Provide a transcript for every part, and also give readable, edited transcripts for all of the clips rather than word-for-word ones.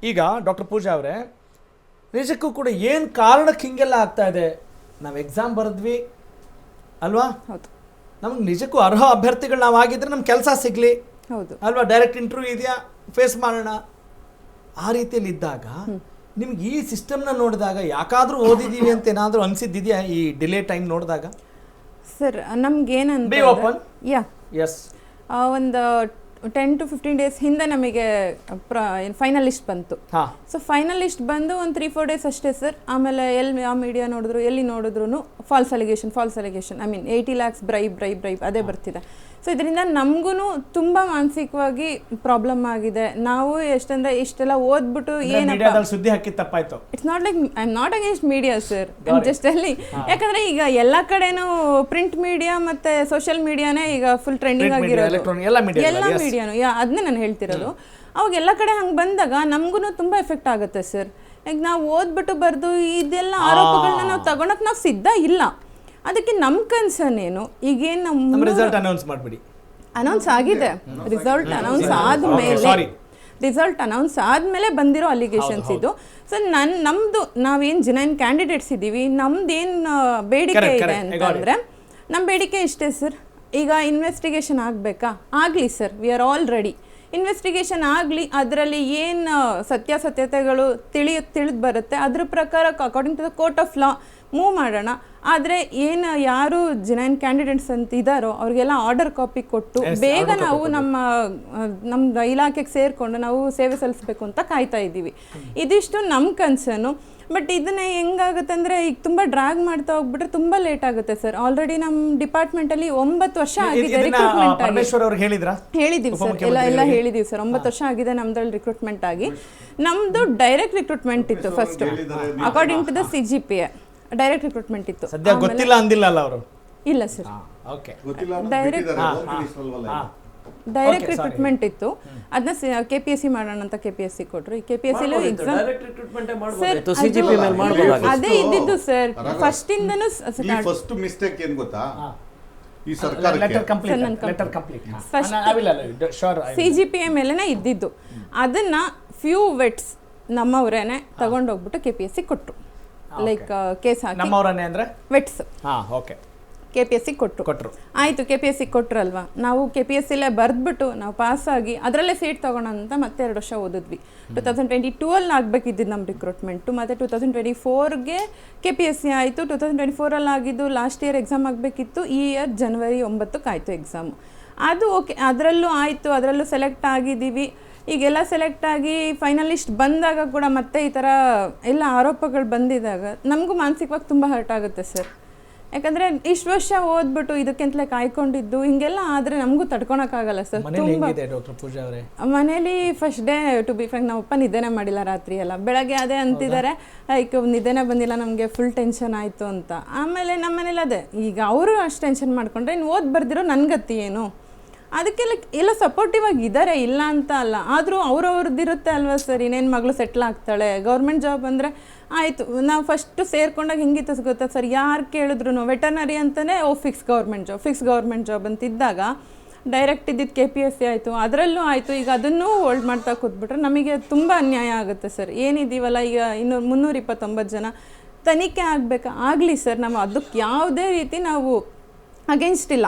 ಈಗ ಡಾಕ್ಟರ್ ಪೂಜಾ ಅವರೇ, ನಿಜಕ್ಕೂ ಕೂಡ ಏನು ಕಾರಣಕ್ಕೆ ಹಿಂಗೆಲ್ಲ ಆಗ್ತಾ ಇದೆ? ನಾವು ಎಕ್ಸಾಮ್ ಬರೆದ್ವಿ ಅಲ್ವಾ, ಹೌದು. ನಮ್ಗೆ ನಿಜಕ್ಕೂ ಅರ್ಹ ಅಭ್ಯರ್ಥಿಗಳು ನಾವು ಆಗಿದ್ರೆ ನಮ್ಮ ಕೆಲಸ ಸಿಗಲಿ ಹೌದು ಅಲ್ವಾ, ಡೈರೆಕ್ಟ್ ಇಂಟರ್ವ್ಯೂ ಇದೆಯಾ, ಫೇಸ್ ಮಾಡೋಣ, ಆ ರೀತಿಯಲ್ಲಿ ಇದ್ದಾಗ ನಿಮ್ಗೆ ಈ ಸಿಸ್ಟಮ್ನ ನೋಡಿದಾಗ ಯಾಕಾದರೂ ಓದಿದ್ದೀವಿ ಅಂತ ಏನಾದರೂ ಅನಿಸಿದ್ದಿದೆಯಾ ಈ ಡಿಲೇ ಟೈಮ್ ನೋಡಿದಾಗ? ಸರ್, ನಮ್ಗೇನಂತ ಬಿ ಓಪನ್. ಯಾ ಎಸ್, ಒಂದು 10 to 15 days ಹಿಂದೆ ನಮಗೆ ಫೈನಲ್ ಲಿಸ್ಟ್ ಬಂತು. ಸೊ ಫೈನಲ್ ಲಿಸ್ಟ್ ಬಂದು ಒಂದು 3-4 days ಅಷ್ಟೇ ಸರ್. ಆಮೇಲೆ ಎಲ್ಲಿ ಆ ಮೀಡಿಯಾ ನೋಡಿದ್ರು, ಎಲ್ಲಿ ನೋಡಿದ್ರು false allegation, I mean 80 lakhs bribe ಅದೇ ಬರ್ತಿದೆ. ಸೊ ಇದರಿಂದ ನಮಗೂ ತುಂಬ ಮಾನಸಿಕವಾಗಿ ಪ್ರಾಬ್ಲಮ್ ಆಗಿದೆ. ನಾವು ಎಷ್ಟಂದ್ರೆ ಇಷ್ಟೆಲ್ಲ ಓದ್ಬಿಟ್ಟು ಏನಪ್ಪ ಸುದ್ದಿ ಹಾಕಿದ್ದು ತಪ್ಪಾಯ್ತು. It's not like I am not against media sir, just ಅಲ್ಲಿ ಯಾಕಂದ್ರೆ ಈಗ ಎಲ್ಲ ಕಡೆನೂ ಪ್ರಿಂಟ್ ಮೀಡಿಯಾ ಮತ್ತೆ ಸೋಷಿಯಲ್ ಮೀಡಿಯಾನೇ ಈಗ ಫುಲ್ ಟ್ರೆಂಡಿಂಗ್ ಆಗಿರೋದು, ಎಲ್ಲ ಮೀಡಿಯಾನು. ಅದನ್ನೇ ನಾನು ಹೇಳ್ತಿರೋದು. ಅವಾಗ ಎಲ್ಲ ಕಡೆ ಹಂಗೆ ಬಂದಾಗ ನಮಗೂ ತುಂಬ ಎಫೆಕ್ಟ್ ಆಗುತ್ತೆ ಸರ್. ಈಗ ನಾವು ಓದ್ಬಿಟ್ಟು ಬರೆದು ಇದೆಲ್ಲ ಆರೋಪಗಳನ್ನ ನಾವು ತಗೊಳಕ್ ನಾವು ಸಿದ್ಧ ಇಲ್ಲ. ಅದಕ್ಕೆ ನಮ್ಮ ಕನ್ಸರ್ನ್ ಏನು, ಈಗೇನು ನಮ್ಮ ರಿಸಲ್ಟ್ ಅನೌನ್ಸ್ ಮಾಡಿಬಿಡಿ. ಅನೌನ್ಸ್ ಆಗಿದೆ, ರಿಸಲ್ಟ್ ಅನೌನ್ಸ್ ಆದಮೇಲೆ ಬಂದಿರೋ ಅಲಿಗೇಷನ್ಸ್ ಇದು. ಸೊ ನಮ್ಮದು ನಾವೇನು ಜೆನ್ಯೂನ್ ಕ್ಯಾಂಡಿಡೇಟ್ಸ್ ಇದ್ದೀವಿ, ನಮ್ದೇನು ಬೇಡಿಕೆ ಇದೆ ಅಂತಂದರೆ, ನಮ್ಮ ಬೇಡಿಕೆ ಇಷ್ಟೇ ಸರ್. ಈಗ ಇನ್ವೆಸ್ಟಿಗೇಷನ್ ಆಗಬೇಕಾ, ಆಗಲಿ sir, we are all ready. Investigation ಆಗಲಿ, ಅದರಲ್ಲಿ ಏನು ಸತ್ಯಾಸತ್ಯತೆಗಳು ತಿಳಿದು ಬರುತ್ತೆ, ಅದ್ರ ಪ್ರಕಾರ according to the court of law move ಮಾಡೋಣ. ಆದರೆ ಏನು ಯಾರು ಜೆನ್ಯೂನ್ ಕ್ಯಾಂಡಿಡೇಟ್ಸ್ ಅಂತ ಇದ್ದಾರೋ ಅವ್ರಿಗೆಲ್ಲ ಆರ್ಡರ್ ಕಾಪಿ ಕೊಟ್ಟು ಬೇಗ ನಾವು ನಮ್ಮ ಇಲಾಖೆಗೆ ಸೇರಿಕೊಂಡು ನಾವು ಸೇವೆ ಸಲ್ಲಿಸಬೇಕು ಅಂತ ಕಾಯ್ತಾ ಇದ್ದೀವಿ. ಇದಿಷ್ಟು ನಮ್ಮ ಕನ್ಸರ್ನು. ಬಟ್ ಇದನ್ನ ಹೆಂಗಾಗುತ್ತೆ ಅಂದರೆ, ಈಗ ತುಂಬ ಡ್ರ್ಯಾಗ್ ಮಾಡ್ತಾ ಹೋಗ್ಬಿಟ್ರೆ ತುಂಬ ಲೇಟ್ ಆಗುತ್ತೆ ಸರ್. ಆಲ್ರೆಡಿ ನಮ್ಮ ಡಿಪಾರ್ಟ್ಮೆಂಟಲ್ಲಿ 9 ವರ್ಷ ಆಗಿದೆ ರಿಕ್ರೂಟ್ಮೆಂಟ್ ಆಗಿ. ಹೇಳಿದ್ದೀವಿ ಸರ್, ಎಲ್ಲ ಹೇಳಿದ್ದೀವಿ ಸರ್. 9 ವರ್ಷ ಆಗಿದೆ ನಮ್ದ್ರಲ್ಲಿ ರಿಕ್ರೂಟ್ಮೆಂಟ್ ಆಗಿ. ನಮ್ಮದು ಡೈರೆಕ್ಟ್ ರಿಕ್ರೂಟ್ಮೆಂಟ್ ಇತ್ತು first, according to the CGPA direct recruitment ಇತ್ತು. ಸದ್ಯ ಗೊತ್ತಿಲ್ಲ ಅಂದಿಲ್ಲ ಅಲ್ಲ ಅವರು? ಇಲ್ಲ ಸರ್, ಓಕೆ, ಡೈರೆಕ್ಟ್ ರಿಕ್ರೂಟ್ಮೆಂಟ್ ಇತ್ತು. ಅದನ್ನ KPSC ಮಾಡೋಣ ಅಂತ KPSC ಕೊಟ್ರು. ಈ KPSC ಎಕ್ಸಾಮ್ ಅದೇ ಇದ್ದಿದ್ದು ಸರ್. ಫಸ್ಟ್ ಇಂದನೂ ಫಸ್ಟ್ ಮಿಸ್ಟೇಕ್ ಏನು ಗೊತ್ತಾ, ಈ CGPA ಮೇಲೆನೇ ಇದ್ದಿದ್ದು. ಅದನ್ನ ಫ್ಯೂ ವೆಟ್ಸ್ ನಮ್ಮವರೇನೆ ತಗೊಂಡೋಗ್ಬಿಟ್ಟು KPSC ಕೊಟ್ರು. ಲೈಕ್ ಕೇಸ್ ಹಾಕಿ ನಮ್ಮವರನ್ನೇ ಅಂದ್ರೆ ವೆಟ್ಸ್ ಓಕೆ KPSC ಕೊಟ್ಟರು. ಆಯಿತು, KPSC ಕೊಟ್ರಲ್ವಾ, ನಾವು KPSCಲೇ ಬರೆದ್ಬಿಟ್ಟು ನಾವು ಪಾಸಾಗಿ ಅದರಲ್ಲೇ ಸೀಟ್ ತೊಗೋಣ ಅಂತ ಮತ್ತೆ 2 ವರ್ಷ ಓದಿದ್ವಿ. 2022 ಆಗಬೇಕಿದ್ದು ನಮ್ಮ ರಿಕ್ರೂಟ್ಮೆಂಟು. ಮತ್ತು 2024ಗೆ KPSC ಆಯಿತು. 2024 ಆಗಿದ್ದು ಲಾಸ್ಟ್ ಇಯರ್ ಎಕ್ಸಾಮ್ ಆಗಬೇಕಿತ್ತು. ಈ ಇಯರ್ January 9ಕ್ಕೆ ಆಯಿತು ಎಕ್ಸಾಮು. ಅದು ಓಕೆ, ಅದರಲ್ಲೂ ಆಯಿತು, ಅದರಲ್ಲೂ ಸೆಲೆಕ್ಟ್ ಆಗಿದ್ದೀವಿ. ಈಗೆಲ್ಲ ಸೆಲೆಕ್ಟ್ ಆಗಿ ಫೈನಲಿಸ್ಟ್ ಬಂದಾಗ ಕೂಡ ಮತ್ತೆ ಈ ಥರ ಎಲ್ಲ ಆರೋಪಗಳು ಬಂದಿದ್ದಾಗ ನಮಗೂ ಮಾನಸಿಕವಾಗಿ ತುಂಬ ಹರ್ಟ್ ಆಗುತ್ತೆ ಸರ್. ಯಾಕಂದರೆ ಇಷ್ಟು ವರ್ಷ ಓದ್ಬಿಟ್ಟು ಇದಕ್ಕೆಂತಲೇ ಕಾಯ್ಕೊಂಡಿದ್ದು ಹಿಂಗೆಲ್ಲ ಆದರೆ ನಮಗೂ ತಡ್ಕೊಳಕ್ಕಾಗಲ್ಲ ಸರ್. ಮನೇಲಿ first day to be frank ನಮ್ಮ ಅಪ್ಪ ನಿದ್ದೆನೇ ಮಾಡಿಲ್ಲ ರಾತ್ರಿ ಎಲ್ಲ. ಬೆಳಗ್ಗೆ ಅದೇ ಅಂತಿದ್ದಾರೆ, ಲೈಕ್ ನಿದ್ದೆನೇ ಬಂದಿಲ್ಲ ನಮಗೆ, ಫುಲ್ ಟೆನ್ಷನ್ ಆಯಿತು ಅಂತ. ಆಮೇಲೆ ನಮ್ಮ ಮನೇಲಿ ಅದೇ, ಈಗ ಅವರು ಅಷ್ಟು ಟೆನ್ಷನ್ ಮಾಡ್ಕೊಂಡ್ರೆ ಇನ್ನು ಓದ್ ಬರ್ದಿರೋ ನನ್ಗತಿ ಏನು, ಅದಕ್ಕೆಲ್ಲ ಎಲ್ಲ ಸಪೋರ್ಟಿವ್ ಆಗಿ ಇದ್ದಾರೆ, ಇಲ್ಲ ಅಂತ ಅಲ್ಲ. ಆದರೂ ಅವ್ರವ್ರದ್ದಿರುತ್ತೆ ಅಲ್ವಾ ಸರ್. ಇನ್ನೇನು ಮಗಳು ಸೆಟ್ಲ್ ಆಗ್ತಾಳೆ, ಗೌರ್ಮೆಂಟ್ ಜಾಬ್ ಅಂದರೆ ಆಯಿತು. ನಾವು ಫಸ್ಟು ಸೇರ್ಕೊಂಡಾಗ ಹೆಂಗಿತ್ತು ಗೊತ್ತಾ ಸರ್, ಯಾರು ಕೇಳಿದ್ರು ವೆಟರ್ನರಿ ಅಂತಲೇ ಫಿಕ್ಸ್ ಗೌರ್ಮೆಂಟ್ ಜಾಬ್ ಅಂತಿದ್ದಾಗ ಡೈರೆಕ್ಟ್ ಇದ್ದಿದ್ದು KPSC ಆಯಿತು, ಅದರಲ್ಲೂ ಆಯಿತು. ಈಗ ಅದನ್ನೂ ಹೋಲ್ಡ್ ಮಾಡ್ತಾ ಕೂತ್ಬಿಟ್ರೆ ನಮಗೆ ತುಂಬ ಅನ್ಯಾಯ ಆಗುತ್ತೆ ಸರ್. ಏನಿದ್ದೀವಲ್ಲ ಈಗ 329 ಜನ ತನಿಖೆ ಆಗಬೇಕಾ, ಆಗಲಿ ಸರ್. ನಾವು ಅದಕ್ಕೆ ಯಾವುದೇ ರೀತಿ ನಾವು ಅಗೇನ್ಸ್ಟ್ ಇಲ್ಲ,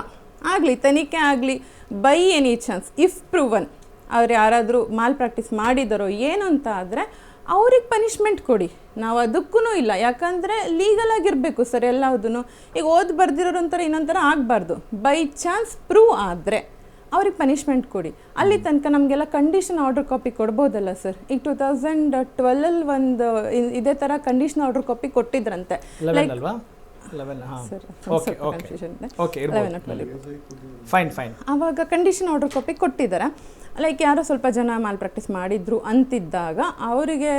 ಆಗಲಿ ತನಿಖೆ ಆಗಲಿ. By any chance if proven ಅವ್ರು ಯಾರಾದರೂ ಮಾಲ್ ಪ್ರಾಕ್ಟೀಸ್ ಮಾಡಿದಾರೋ ಏನು ಅಂತ ಆದರೆ ಅವ್ರಿಗೆ ಪನಿಷ್ಮೆಂಟ್ ಕೊಡಿ, ನಾವು ಅದಕ್ಕೂ ಇಲ್ಲ. ಯಾಕಂದರೆ ಲೀಗಲ್ ಆಗಿರಬೇಕು ಸರ್ ಎಲ್ಲದೂ. ಈಗ ಓದಿ ಬರ್ದಿರೋರು ಒಂಥರ ಇನ್ನೊಂಥರ ಆಗಬಾರ್ದು. ಬೈ ಚಾನ್ಸ್ ಪ್ರೂವ್ ಆದರೆ ಅವ್ರಿಗೆ ಪನಿಷ್ಮೆಂಟ್ ಕೊಡಿ. ಅಲ್ಲಿ ತನಕ ನಮಗೆಲ್ಲ ಕಂಡೀಷನ್ ಆರ್ಡರ್ ಕಾಪಿ ಕೊಡ್ಬೋದಲ್ಲ ಸರ್. ಈಗ 2012 ಒಂದು ಇದೇ ಥರ ಕಂಡೀಷನ್ ಆರ್ಡರ್ ಕಾಪಿ ಕೊಟ್ಟಿದ್ರಂತೆ. ಲೈಕ್ ಆವಾಗ ಕಂಡೀಷನ್ ಆರ್ಡರ್ ಕಾಪಿ ಕೊಟ್ಟಿದ್ದಾರೆ. ಲೈಕ್ ಯಾರೋ ಸ್ವಲ್ಪ ಜನ ಮಾಲ್ ಪ್ರಾಕ್ಟೀಸ್ ಮಾಡಿದ್ರು ಅಂತಿದ್ದಾಗ ಅವರಿಗೆ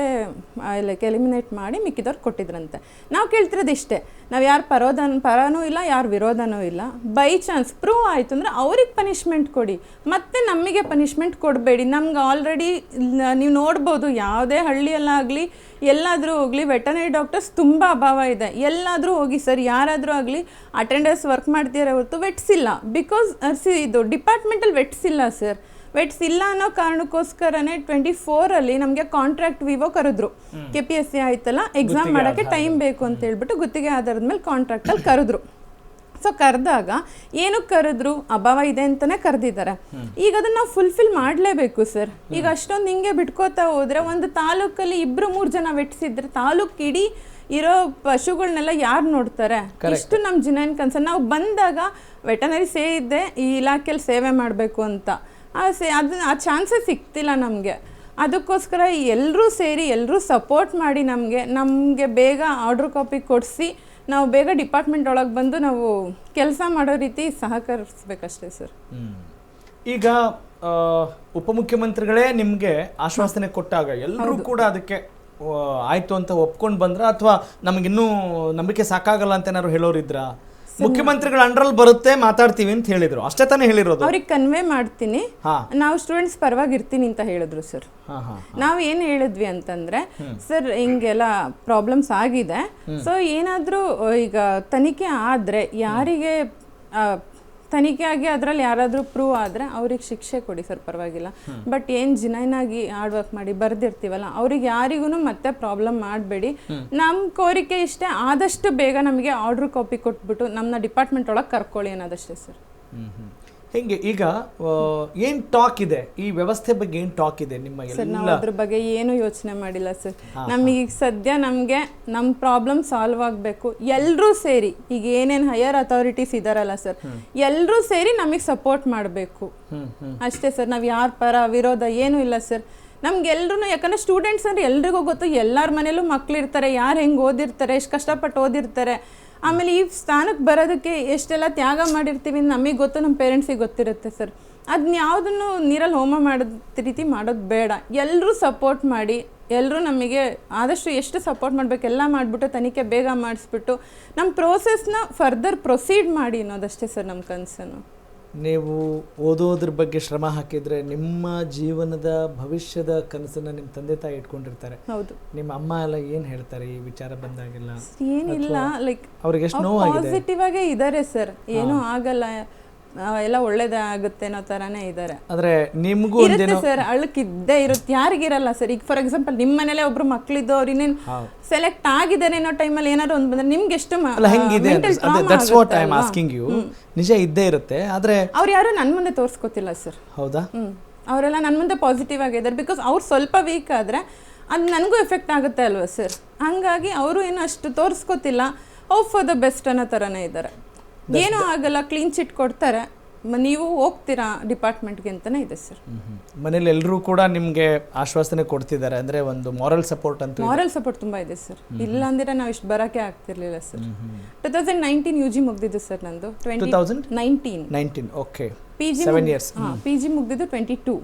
ಲೈಕ್ ಎಲಿಮಿನೇಟ್ ಮಾಡಿ ಮಿಕ್ಕಿದವ್ರು ಕೊಟ್ಟಿದ್ರಂತೆ. ನಾವು ಕೇಳ್ತಿರೋದು ಇಷ್ಟೇ, ನಾವು ಯಾರು ಪರನೂ ಇಲ್ಲ, ಯಾರು ವಿರೋಧನೂ ಇಲ್ಲ. ಬೈ ಚಾನ್ಸ್ ಪ್ರೂವ್ ಆಯಿತು ಅಂದರೆ ಅವ್ರಿಗೆ ಪನಿಷ್ಮೆಂಟ್ ಕೊಡಿ, ಮತ್ತು ನಮಗೆ ಪನಿಷ್ಮೆಂಟ್ ಕೊಡಬೇಡಿ. ನಮ್ಗೆ ಆಲ್ರೆಡಿ ನೀವು ನೋಡ್ಬೋದು, ಯಾವುದೇ ಹಳ್ಳಿಯಲ್ಲಾಗಲಿ ಎಲ್ಲಾದರೂ ಹೋಗಲಿ ವೆಟರ್ನರಿ ಡಾಕ್ಟರ್ಸ್ ತುಂಬ ಅಭಾವ ಇದೆ. ಎಲ್ಲಾದರೂ ಹೋಗಿ ಸರ್, ಯಾರಾದರೂ ಆಗಲಿ ಅಟೆಂಡರ್ಸ್ ವರ್ಕ್ ಮಾಡ್ತಿದ್ದಾರೆ ಹೊರತು ವೆಟ್ಸ್ ಇಲ್ಲ. ಬಿಕಾಸ್ ಇದು ಡಿಪಾರ್ಟ್ಮೆಂಟಲ್ಲಿ ವೆಟ್ಸ್ ಇಲ್ಲ ಸರ್. ವೆಟ್ಸ್ ಇಲ್ಲ ಅನ್ನೋ ಕಾರಣಕ್ಕೋಸ್ಕರನೇ 24 ನಮಗೆ ಕಾಂಟ್ರಾಕ್ಟ್ ವಿವೋ ಕರೆದ್ರು. KPSC ಆಯ್ತಲ್ಲ, ಎಕ್ಸಾಮ್ ಮಾಡೋಕ್ಕೆ ಟೈಮ್ ಬೇಕು ಅಂತ ಹೇಳ್ಬಿಟ್ಟು ಗುತ್ತಿಗೆ ಆಧಾರದ ಮೇಲೆ ಕಾಂಟ್ರಾಕ್ಟಲ್ಲಿ ಕರೆದ್ರು. ಸೊ ಕರೆದಾಗ ಏನಕ್ಕೆ ಕರೆದ್ರು, ಅಭಾವ ಇದೆ ಅಂತಲೇ ಕರೆದಿದ್ದಾರೆ. ಈಗ ಅದನ್ನು ನಾವು ಫುಲ್ಫಿಲ್ ಮಾಡಲೇಬೇಕು ಸರ್. ಈಗ ಅಷ್ಟೊಂದು ಹಿಂಗೆ ಬಿಟ್ಕೋತಾ ಹೋದರೆ ಒಂದು ತಾಲೂಕಲ್ಲಿ 2-3 ಜನ ವೆಟ್ಸಿದ್ರೆ ತಾಲೂಕು ಇಡೀ ಇರೋ ಪಶುಗಳನ್ನೆಲ್ಲ ಯಾರು ನೋಡ್ತಾರೆ? ಇಷ್ಟು ನಮ್ಮ ಜಿನೈನ್ ಕನ್ಸರ್ನ್. ನಾವು ಬಂದಾಗ ವೆಟನರಿ ಸೇರಿದ್ದೆ ಈ ಇಲಾಖೆಯಲ್ಲಿ ಸೇವೆ ಮಾಡಬೇಕು ಅಂತ, ಆ ಚಾನ್ಸಸ್ ಸಿಗ್ತಿಲ್ಲ ನಮಗೆ. ಅದಕ್ಕೋಸ್ಕರ ಎಲ್ಲರೂ ಸೇರಿ ಎಲ್ಲರೂ ಸಪೋರ್ಟ್ ಮಾಡಿ ನಮಗೆ ಬೇಗ ಆರ್ಡ್ರ್ ಕಾಪಿ ಕೊಡಿಸಿ ನಾವು ಬೇಗ ಡಿಪಾರ್ಟ್ಮೆಂಟ್ ಒಳಗೆ ಬಂದು ನಾವು ಕೆಲಸ ಮಾಡೋ ರೀತಿ ಸಹಕರಿಸ್ಬೇಕಷ್ಟೇ ಸರ್. ಈಗ ಉಪಮುಖ್ಯಮಂತ್ರಿಗಳೇ ನಿಮಗೆ ಆಶ್ವಾಸನೆ ಕೊಟ್ಟಾಗ ಎಲ್ಲರೂ ಕೂಡ ಅದಕ್ಕೆ ಆಯ್ತು ಅಂತ ಒಪ್ಕೊಂಡು ಬಂದ್ರ, ಅಥವಾ ನಮಗಿನ್ನೂ ನಂಬಿಕೆ ಸಾಕಾಗಲ್ಲ ಅಂತ ಏನಾದ್ರು ಹೇಳೋರಿದ್ರ? ಮುಖ್ಯಮಂತ್ರಿಗಳ ಅಂಡರಲ್ಲಿ ಬರುತ್ತೆ, ಮಾತಾಡ್ತೀವಿ ಅಂತ ಹೇಳಿದ್ರು, ಅಷ್ಟೇ ತಾನೇ ಹೇಳಿರೋದು? ಅವ್ರಿಗೆ ಕನ್ವೆ ಮಾಡ್ತೀನಿ, ನಾವು ಸ್ಟೂಡೆಂಟ್ಸ್ ಪರವಾಗಿ ಇರ್ತೀನಿ ಅಂತ ಹೇಳಿದ್ರು ಸರ್. ನಾವು ಏನು ಹೇಳಿದ್ವಿ ಅಂತಂದ್ರೆ, ಸರ್ ಹಿಂಗೆಲ್ಲ ಪ್ರಾಬ್ಲಮ್ಸ್ ಆಗಿದೆ, ಸೊ ಏನಾದರೂ ಈಗ ತನಿಖೆ ಆದರೆ ಯಾರಿಗೆ ತನಿಖೆ ಆಗಿ ಅದರಲ್ಲಿ ಯಾರಾದರೂ ಪ್ರೂವ್ ಆದರೆ ಅವ್ರಿಗೆ ಶಿಕ್ಷೆ ಕೊಡಿ ಸರ್, ಪರವಾಗಿಲ್ಲ. ಬಟ್ ಏನು ಜಿನೈನಾಗಿ ಹಾರ್ಡ್ ವರ್ಕ್ ಮಾಡಿ ಬರ್ದಿರ್ತೀವಲ್ಲ, ಅವ್ರಿಗೆ ಯಾರಿಗೂ ಮತ್ತೆ ಪ್ರಾಬ್ಲಮ್ ಮಾಡಬೇಡಿ. ನಮ್ಮ ಕೋರಿಕೆ ಇಷ್ಟೇ, ಆದಷ್ಟು ಬೇಗ ನಮಗೆ ಆರ್ಡ್ರ್ ಕಾಪಿ ಕೊಟ್ಬಿಟ್ಟು ನಮ್ಮನ್ನ ಡಿಪಾರ್ಟ್ಮೆಂಟ್ ಒಳಗೆ ಕರ್ಕೊಳ್ಳಿ ಅನ್ನೋದಷ್ಟೇ ಸರ್. ಹೆಂಗೆ ಈಗ ಏನು ಟಾಕ್ ಇದೆ ಈ ವ್ಯವಸ್ಥೆ ಬಗ್ಗೆ? ಏನು ಟಾಕ್ ಇದೆ ನಿಮ್ಮ? ಸರ್ ನಾವು ಅದ್ರ ಬಗ್ಗೆ ಏನು ಯೋಚನೆ ಮಾಡಿಲ್ಲ ಸರ್. ನಮಗೆ ಸದ್ಯ ನಮ್ಮ ಪ್ರಾಬ್ಲಮ್ ಸಾಲ್ವ್ ಆಗಬೇಕು, ಎಲ್ಲರೂ ಸೇರಿ. ಈಗ ಏನೇನು ಹೈಯರ್ ಅಥಾರಿಟೀಸ್ ಇದಾರಲ್ಲ ಸರ್, ಎಲ್ಲರೂ ಸೇರಿ ನಮಗೆ ಸಪೋರ್ಟ್ ಮಾಡಬೇಕು ಅಷ್ಟೇ ಸರ್. ನಾವು ಯಾರ ಪರ ವಿರೋಧ ಏನೂ ಇಲ್ಲ ಸರ್. ನಮ್ಗೆಲ್ರೂ, ಯಾಕಂದರೆ ಸ್ಟೂಡೆಂಟ್ಸ್ ಅಂದರೆ ಎಲ್ರಿಗೂ ಗೊತ್ತು, ಎಲ್ಲರ ಮನೇಲೂ ಮಕ್ಕಳಿರ್ತಾರೆ, ಯಾರು ಹೆಂಗೆ ಓದಿರ್ತಾರೆ, ಎಷ್ಟು ಕಷ್ಟಪಟ್ಟು ಓದಿರ್ತಾರೆ. ಆಮೇಲೆ ಈ ಸ್ಥಾನಕ್ಕೆ ಬರೋದಕ್ಕೆ ಎಷ್ಟೆಲ್ಲ ತ್ಯಾಗ ಮಾಡಿರ್ತೀವಿ ನಮಗೆ ಗೊತ್ತು, ನಮ್ಮ ಪೇರೆಂಟ್ಸಿಗೆ ಗೊತ್ತಿರುತ್ತೆ ಸರ್. ಅದನ್ನ ಯಾವುದನ್ನು ನೀರಲ್ಲಿ ಹೋಮ ಮಾಡೋದು ರೀತಿ ಮಾಡೋದು ಬೇಡ. ಎಲ್ಲರೂ ಸಪೋರ್ಟ್ ಮಾಡಿ, ಎಲ್ಲರೂ ನಮಗೆ ಆದಷ್ಟು ಎಷ್ಟು ಸಪೋರ್ಟ್ ಮಾಡಬೇಕು ಎಲ್ಲ ಮಾಡಿಬಿಟ್ಟು ತನಿಖೆ ಬೇಗ ಮಾಡಿಸ್ಬಿಟ್ಟು ನಮ್ಮ ಪ್ರೋಸೆಸ್ನ ಫರ್ದರ್ ಪ್ರೊಸೀಡ್ ಮಾಡಿ ಅನ್ನೋದಷ್ಟೇ ಸರ್ ನಮ್ಮ ಕನಸನ್ನು. ನೀವು ಓದೋದ್ರ ಬಗ್ಗೆ ಶ್ರಮ ಹಾಕಿದ್ರೆ ನಿಮ್ಮ ಜೀವನದ ಭವಿಷ್ಯದ ಕನಸನ್ನ ನಿಮ್ಮ ತಂದೆ ತಾಯಿ ಇಟ್ಕೊಂಡಿರ್ತಾರೆ. ಹೌದು. ನಿಮ್ಮ ಅಮ್ಮ ಎಲ್ಲ ಏನು ಹೇಳ್ತಾರೆ ಈ ವಿಚಾರ ಬಂದಾಗೆಲ್ಲ? ಏನಿಲ್ಲ, ಲೈಕ್ ಅವ್ರಿಗೆ ಎಷ್ಟು ನೋವಾಗಿದೆ? ಪಾಸಿಟಿವ್ ಆಗೇ ಇದ್ದಾರೆ ಸರ್, ಏನೂ ಆಗಲ್ಲ, ಎಲ್ಲ ಒಳ್ಳೇದಾಗುತ್ತೆ ಅನ್ನೋ ಥರನೇ ಇದ್ದಾರೆ. ಆದರೆ ನಿಮಗೂ ಇರುತ್ತೆ ಸರ್, ಅಳಕಿದ್ದೇ ಇರುತ್ತೆ, ಯಾರಿಗಿರಲ್ಲ ಸರ್. ಈಗ ಫಾರ್ ಎಕ್ಸಾಂಪಲ್ ನಿಮ್ಮ ಮನೇಲೆ ಒಬ್ರು ಮಕ್ಕಳಿದ್ದು ಅವ್ರು ಇನ್ನೇನು ಸೆಲೆಕ್ಟ್ ಆಗಿದ್ದಾರೆ ಅನ್ನೋ ಟೈಮಲ್ಲಿ ಏನಾದ್ರು ಒಂದು ಬಂದ್ರೆ ನಿಮ್ಗೆ ಎಷ್ಟು ಹೆಂಗಿದೆ? That's what I am asking you. ನಿಜ ಇದ್ದೇ ಇರುತ್ತೆ, ಆದರೆ ಅವ್ರು ಯಾರು ನನ್ನ ಮುಂದೆ ತೋರಿಸ್ಕೋತಿಲ್ಲ ಸರ್. ಹೌದಾ? ಅವರೆಲ್ಲ ನನ್ನ ಮುಂದೆ ಪಾಸಿಟಿವ್ ಆಗಿದ್ದಾರೆ. ಬಿಕಾಸ್ ಅವ್ರು ಸ್ವಲ್ಪ ವೀಕ್ ಆದರೆ ಅದು ನನಗೂ ಎಫೆಕ್ಟ್ ಆಗುತ್ತೆ ಅಲ್ವಾ ಸರ್. ಹಂಗಾಗಿ ಅವರು ಏನು ಅಷ್ಟು ತೋರಿಸ್ಕೋತಿಲ್ಲ, ಹೋಪ್ ಫಾರ್ ದ ಬೆಸ್ಟ್ ಅನ್ನೋ ಥರನೇ ಇದ್ದಾರೆ. ಏನೂ ಆಗಲ್ಲ, ಕ್ಲೀನ್ ಚಿಟ್ ಕೊಡ್ತಾರೆ, ನೀವು ಹೋಗ್ತೀರಾ ಡಿಪಾರ್ಟ್ಮೆಂಟ್ಗೆ ಅಂತಲೇ ಇದೆ ಸರ್. ಮನೇಲಿ ಎಲ್ಲರೂ ಕೂಡ ನಿಮಗೆ ಆಶ್ವಾಸನೆ ಕೊಡ್ತಿದ್ದಾರೆ, ಅಂದರೆ ಒಂದು ಮಾರಲ್ ಸಪೋರ್ಟ್ ಅಂತ? ಮಾರಲ್ ಸಪೋರ್ಟ್ ತುಂಬ ಇದೆ ಸರ್. ಇಲ್ಲ ಅಂದ್ರೆ ನಾವು ಇಷ್ಟು ಬರೋಕ್ಕೆ ಆಗ್ತಿರ್ಲಿಲ್ಲ ಸರ್. 2019 UG ಮುಗ್ದಿದ್ದು ಸರ್ ನಂದು. 2019. ಓಕೆ. PG 7 years. PG ಮುಗ್ದಿದ್ದು 22.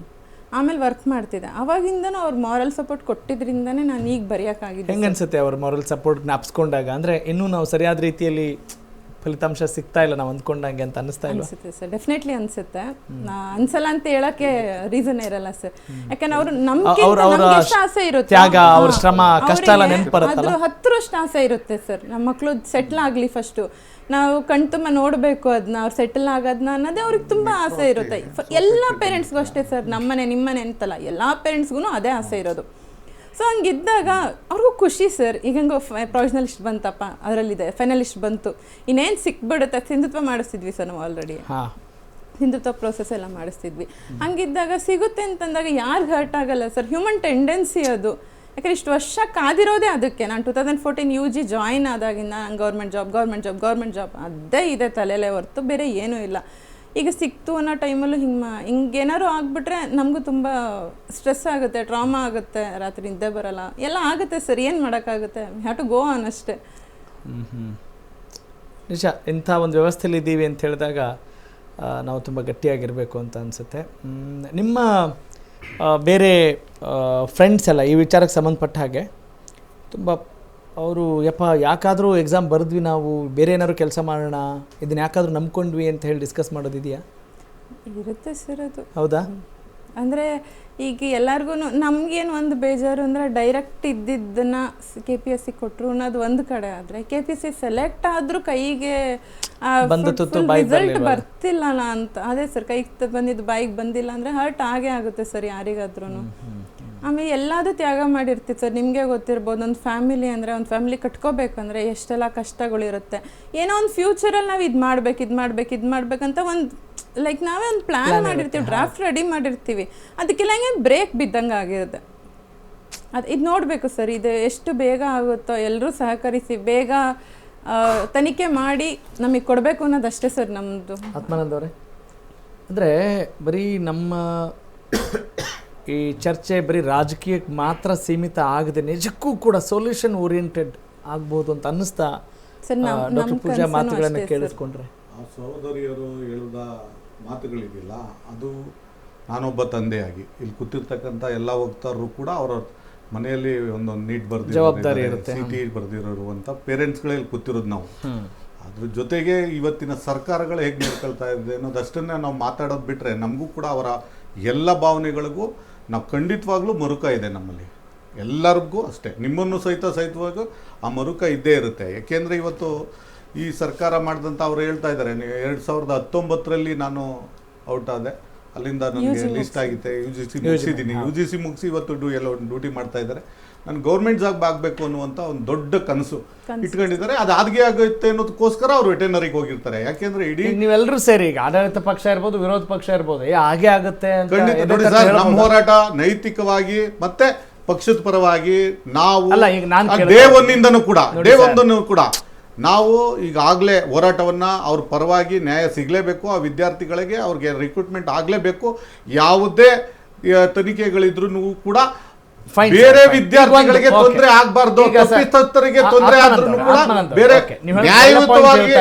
ಆಮೇಲೆ ವರ್ಕ್ ಮಾಡ್ತಿದ್ದೆ. ಅವಾಗಿಂದನೂ ಅವ್ರು ಮಾರಲ್ ಸಪೋರ್ಟ್ ಕೊಟ್ಟಿದ್ರಿಂದನೇ ನಾನು ಈಗ ಬರೆಯೋಕ್ಕಾಗಿದ್ದೆ. ಹೆಂಗೆ ಅನ್ಸುತ್ತೆ ಅವ್ರ ಮಾರಲ್ ಸಪೋರ್ಟ್ ಜ್ಞಾಪಿಸ್ಕೊಂಡಾಗ? ಅಂದರೆ ಇನ್ನೂ ನಾವು ಸರಿಯಾದ ರೀತಿಯಲ್ಲಿ ಫಲಿತಾಂಶ ಸಿಗ್ತಾ ಇಲ್ಲ ನಾವು ಅಂದ್ಕೊಂಡಂಗೆ ಅಂತ ಅನಿಸ್ತಾ ಇಲ್ಲ? ಅನ್ಸುತ್ತೆ ಸರ್, ಡೆಫಿನೆಟ್ಲಿ ಅನ್ಸುತ್ತೆ. ಅನ್ಸಲ್ಲ ಅಂತ ಹೇಳಕ್ಕೆ ರೀಸನ್ ಇರಲ್ಲ ಸರ್. ಯಾಕಂದ್ರೆ ಅವರು ನಮ್ಗೆ ಎಷ್ಟು ಆಸೆ ಇರುತ್ತೆ, ಅವ್ರ ಶ್ರಮ ಕಷ್ಟ ಎಲ್ಲ ನೆನಪುರುತ್ತಲ್ಲ, ಅದ್ರ 10 ಆಸೆ ಇರುತ್ತೆ ಸರ್. ನಮ್ಮ ಮಕ್ಕಳು ಸೆಟ್ಲ್ ಆಗಲಿ ಫಸ್ಟು, ನಾವು ಕಣ್ತುಂಬ ನೋಡಬೇಕು ಅದನ್ನ, ಅವ್ರು ಸೆಟಲ್ ಆಗೋದನ್ನ ಅನ್ನೋದೇ ಅವ್ರಿಗೆ ತುಂಬ ಆಸೆ ಇರುತ್ತೆ. ಎಲ್ಲ ಪೇರೆಂಟ್ಸ್ಗೂ ಅಷ್ಟೇ ಸರ್, ನಮ್ಮನೆ ನಿಮ್ಮನೆ ಅಂತಲ್ಲ, ಎಲ್ಲ ಪೇರೆಂಟ್ಸ್ಗೂ ಅದೇ ಆಸೆ ಇರೋದು. ಸೊ ಹಂಗಿದ್ದಾಗ ಅವ್ರಿಗೂ ಖುಷಿ ಸರ್. ಈಗ ಹೆಂಗೋ ಪ್ರೊವಿಷನಲ್ ಲಿಸ್ಟ್ ಬಂತಪ್ಪ, ಅದರಲ್ಲಿದೆ ಫೈನಲಿಸ್ಟ್ ಬಂತು, ಇನ್ನೇನು ಸಿಕ್ಬಿಡುತ್ತೆ. ಸಿಂಧುತ್ವ ಮಾಡಿಸ್ತಿದ್ವಿ ಸರ್ ನಾವು ಆಲ್ರೆಡಿ, ಹಿಂದುತ್ವ ಪ್ರೋಸೆಸ್ ಎಲ್ಲ ಮಾಡಿಸ್ತಿದ್ವಿ. ಹಂಗಿದ್ದಾಗ ಸಿಗುತ್ತೆ ಅಂತಂದಾಗ ಯಾರಿಗೆ ಹರ್ಟ್ ಆಗಲ್ಲ ಸರ್. ಹ್ಯೂಮನ್ ಟೆಂಡೆನ್ಸಿ ಅದು. ಯಾಕಂದರೆ ಇಷ್ಟು ವರ್ಷ ಕಾದಿರೋದೇ ಅದಕ್ಕೆ. ನಾನು 2014 UG ಜಾಯಿನ್ ಆದಾಗಿಂದ ನಾನು ಗೌರ್ಮೆಂಟ್ ಜಾಬ್ ಅದೇ ಇದೆ ತಲೆಯಲ್ಲೇ ಹೊರತು ಬೇರೆ ಏನೂ ಇಲ್ಲ. ಈಗ ಸಿಕ್ತು ಅನ್ನೋ ಟೈಮಲ್ಲೂ ಹಿಂಗೇನಾದ್ರು ಆಗಿಬಿಟ್ರೆ ನಮಗೂ ತುಂಬ ಸ್ಟ್ರೆಸ್ ಆಗುತ್ತೆ, ಟ್ರಾಮಾ ಆಗುತ್ತೆ, ರಾತ್ರಿ ನಿದ್ದೆ ಬರೋಲ್ಲ, ಎಲ್ಲ ಆಗುತ್ತೆ ಸರ್. ಏನು ಮಾಡೋಕ್ಕಾಗುತ್ತೆ, ಹ್ಯಾವ್ ಟು ಗೋ ಆನ್ ಅಷ್ಟೇ. ನಿಜ, ಇಂಥ ಒಂದು ವ್ಯವಸ್ಥೆಯಲ್ಲಿ ಇದ್ದೀವಿ ಅಂತ ಹೇಳಿದಾಗ ನಾವು ತುಂಬ ಗಟ್ಟಿಯಾಗಿರಬೇಕು ಅಂತ ಅನಿಸುತ್ತೆ. ನಿಮ್ಮ ಬೇರೆ ಫ್ರೆಂಡ್ಸ್ ಎಲ್ಲ ಈ ವಿಚಾರಕ್ಕೆ ಸಂಬಂಧಪಟ್ಟ ಹಾಗೆ ತುಂಬ ಅವರು ಯಾಕಾದರೂ ಎಕ್ಸಾಮ್ ಬರೆದ್ವಿ, ನಾವು ಬೇರೆ ಏನಾದ್ರು ಕೆಲಸ ಮಾಡೋಣ, ಇದನ್ನ ಯಾಕಾದರೂ ನಂಬ್ಕೊಂಡ್ವಿ ಅಂತ ಹೇಳಿ ಡಿಸ್ಕಸ್ ಮಾಡೋದಿದೆಯಾ? ಇರುತ್ತೆ ಸರ್ ಅದು. ಹೌದಾ? ಅಂದರೆ ಈಗ ಎಲ್ಲರಿಗೂ ನಮಗೇನು ಒಂದು ಬೇಜಾರು ಅಂದರೆ ಡೈರೆಕ್ಟ್ ಇದ್ದಿದ್ದನ್ನು KPSC ಕೊಟ್ಟರು ಅನ್ನೋದು ಒಂದು ಕಡೆ ಆದರೆ KPSC ಸೆಲೆಕ್ಟ್ ಆದರೂ ಕೈಗೆ ರಿಸಲ್ಟ್ ಬರ್ತಿಲ್ಲಲ್ಲ ಅಂತ. ಅದೇ ಸರ್ ಕೈಗೆ ಬಂದಿದ್ದು ಬಾಯಿಗೆ ಬಂದಿಲ್ಲ ಅಂದರೆ ಹರ್ಟ್ ಆಗೇ ಆಗುತ್ತೆ ಸರ್ ಯಾರಿಗಾದ್ರೂ. ಆಮೇಲೆ ಎಲ್ಲದೂ ತ್ಯಾಗ ಮಾಡಿರ್ತೀವಿ ಸರ್. ನಿಮಗೆ ಗೊತ್ತಿರ್ಬೋದು, ಒಂದು ಫ್ಯಾಮಿಲಿ ಅಂದರೆ ಒಂದು ಫ್ಯಾಮಿಲಿ ಕಟ್ಕೋಬೇಕಂದ್ರೆ ಎಷ್ಟೆಲ್ಲ ಕಷ್ಟಗಳಿರುತ್ತೆ. ಏನೋ ಒಂದು ಫ್ಯೂಚರಲ್ಲಿ ನಾವು ಇದು ಮಾಡ್ಬೇಕಂತ ಒಂದು ಲೈಕ್ ನಾವೇ ಒಂದು ಪ್ಲ್ಯಾನ್ ಮಾಡಿರ್ತೀವಿ, ಡ್ರಾಫ್ಟ್ ರೆಡಿ ಮಾಡಿರ್ತೀವಿ, ಅದಕ್ಕೆಲ್ಲ ಹಿಂಗೆ ಬ್ರೇಕ್ ಬಿದ್ದಂಗೆ ಆಗಿರುತ್ತೆ. ಇದು ನೋಡಬೇಕು ಸರ್, ಇದು ಎಷ್ಟು ಬೇಗ ಆಗುತ್ತೋ ಎಲ್ಲರೂ ಸಹಕರಿಸಿ ಬೇಗ ತನಿಖೆ ಮಾಡಿ ನಮಗೆ ಕೊಡಬೇಕು ಅನ್ನೋದಷ್ಟೇ ಸರ್ ನಮ್ಮದು. ಆತ್ಮಾನಂದ್ ಅವರೇ, ಅಂದರೆ ಬರೀ ನಮ್ಮ ಈ ಚರ್ಚೆ ಬರೀ ರಾಜಕೀಯಕ್ಕೆ ಮಾತ್ರ ಸೀಮಿತ ಆಗದೆ ನಿಜಕ್ಕೂ ಕೂಡ ಸೊಲ್ಯೂಷನ್ ಓರಿಯೆಂಟೆಡ್ ಆಗ್ಬೋದು ಅಂತ ಅನ್ನಿಸ್ತಾ ಡಾಕ್ಟರ್ ಪೂಜಾ ಮಾತುಗಳನ್ನು ಕೇಳಿಸ್ಕೊಂಡ್ರೆ? ಆ ಸಹೋದರಿಯರು ಹೇಳಿದ ಮಾತುಗಳಿದೆಯಲ್ಲ, ಅದು ನಾನೊಬ್ಬ ತಂದೆಯಾಗಿ ಇಲ್ಲಿ ಕೂತಿರ್ತಕ್ಕಂಥ ಎಲ್ಲ ವಕ್ತಾರರು ಕೂಡ ಅವರ ಮನೆಯಲ್ಲಿ ಒಂದೊಂದು ನೀಟ್ ಜವಾಬ್ದಾರಿ ಇರುತ್ತೆ, CT ಬರೆದಿರುವಂಥ ಪೇರೆಂಟ್ಸ್ಗಳೇ ಇಲ್ಲಿ ಕೂತಿರೋದು ನಾವು. ಅದ್ರ ಜೊತೆಗೆ ಇವತ್ತಿನ ಸರ್ಕಾರಗಳು ಹೇಗೆ ನಡ್ಕೊಳ್ತಾ ಇದೆ ಅನ್ನೋದಷ್ಟನ್ನೇ ನಾವು ಮಾತಾಡೋದು ಬಿಟ್ಟರೆ ನಮಗೂ ಕೂಡ ಅವರ ಎಲ್ಲ ಭಾವನೆಗಳಿಗೂ ನಾವು ಖಂಡಿತವಾಗ್ಲೂ ಮರುಕ ಇದೆ ನಮ್ಮಲ್ಲಿ ಎಲ್ಲರಿಗೂ ಅಷ್ಟೇ. ನಿಮ್ಮನ್ನು ಸಹಿತವಾಗಿ ಆ ಮರುಕ ಇದ್ದೇ ಇರುತ್ತೆ. ಯಾಕೆಂದರೆ ಇವತ್ತು ಈ ಸರ್ಕಾರ ಮಾಡಿದಂಥ ಅವ್ರು ಹೇಳ್ತಾ ಇದ್ದಾರೆ, 2019ರಲ್ಲಿ ನಾನು ಔಟ್ ಆದೆ, ಅಲ್ಲಿಂದ ನನಗೆ ಲಿಸ್ಟ್ ಆಗಿತ್ತೆ, UGC ಮುಗಿಸಿದ್ದೀನಿ, UGC ಮುಗಿಸಿ ಇವತ್ತು ಎಲ್ಲ ಡ್ಯೂಟಿ ಮಾಡ್ತಾ ಇದ್ದಾರೆ. ನಾನು ಗೌರ್ಮೆಂಟ್ ಜಾಬ್ ಆಗಬೇಕು ಅನ್ನುವಂಥ ಒಂದು ದೊಡ್ಡ ಕನಸು ಇಟ್ಕೊಂಡಿದ್ದಾರೆ. ಅದು ಆದ್ಗೆ ಆಗುತ್ತೆ ಅನ್ನೋದಕ್ಕೋಸ್ಕರ ಅವರು ವೆಟರ್ನರಿಗೆ ಹೋಗಿರ್ತಾರೆ. ಯಾಕೆಂದ್ರೆ ಇಡೀ ನೀವೆಲ್ಲರೂ ಸೇರಿ ಈಗ ಆಡಳಿತ ಪಕ್ಷ ಇರ್ಬೋದು, ವಿರೋಧ ಪಕ್ಷ ಇರ್ಬೋದು, ಹಾಗೆ ಆಗುತ್ತೆ ಅಂತ ಖಂಡಿತ ನೋಡಿ ಸರ್, ನಮ್ಮ ಹೋರಾಟ ನೈತಿಕವಾಗಿ ಮತ್ತೆ ಪಕ್ಷದ ಪರವಾಗಿ ನಾವು ಡೇ ಒನ್ನಿಂದನೂ ಕೂಡ ನಾವು ಈಗಾಗಲೇ ಹೋರಾಟವನ್ನ ಅವ್ರ ಪರವಾಗಿ ನ್ಯಾಯ ಸಿಗಲೇಬೇಕು, ಆ ವಿದ್ಯಾರ್ಥಿಗಳಿಗೆ ಅವ್ರಿಗೆ ರಿಕ್ರೂಟ್ಮೆಂಟ್ ಆಗಲೇಬೇಕು. ಯಾವುದೇ ತನಿಖೆಗಳಿದ್ರೂ ಕೂಡ ಬೇರೆ ವಿದ್ಯಾರ್ಥಿಗಳಿಗೆ ತೊಂದರೆ ಆಗಬಾರ್ದು, ತಪ್ಪಿತಸ್ಥರಿಗೆ ತೊಂದರೆ ಆದ್ರೂ ಕೂಡ ಬೇರೆ ನ್ಯಾಯಯುತವಾಗಿ